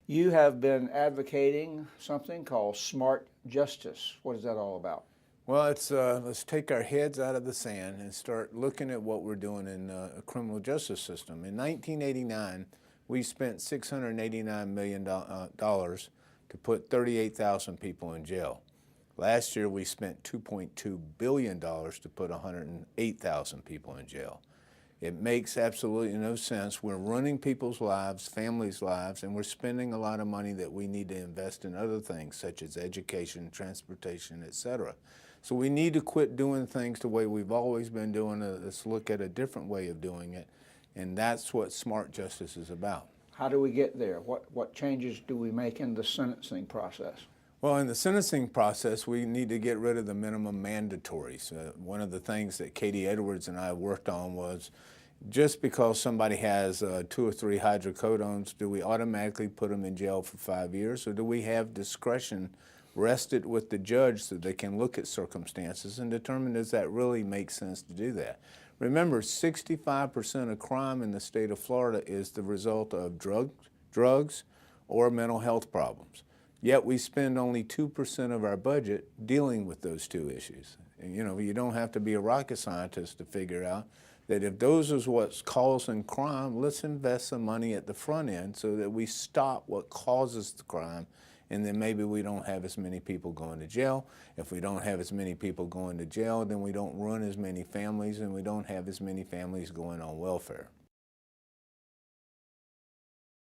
You have been advocating something called smart justice. What is that all about? Well, let's take our heads out of the sand and start looking at what we're doing in the criminal justice system. In 1989, we spent $689 million to put 38,000 people in jail. Last year, we spent $2.2 billion to put 108,000 people in jail. It makes absolutely no sense. We're running people's lives, families' lives, and we're spending a lot of money that we need to invest in other things such as education, transportation, etc. So we need to quit doing things the way we've always been doing it. Let's look at a different way of doing it, and that's what smart justice is about. How do we get there? What changes do we make in the sentencing process? Well, in the sentencing process, we need to get rid of the minimum mandatories. One of the things that Katie Edwards and I worked on was just because somebody has 2 or 3 hydrocodones, do we automatically put them in jail for 5 years, or do we have discretion rested with the judge so they can look at circumstances and determine does that really make sense to do that? Remember, 65% of crime in the state of Florida is the result of drugs or mental health problems. Yet we spend only 2% of our budget dealing with those two issues. And, you don't have to be a rocket scientist to figure out that if those is what's causing crime, let's invest some money at the front end so that we stop what causes the crime, and then maybe we don't have as many people going to jail. If we don't have as many people going to jail, then we don't run as many families, and we don't have as many families going on welfare.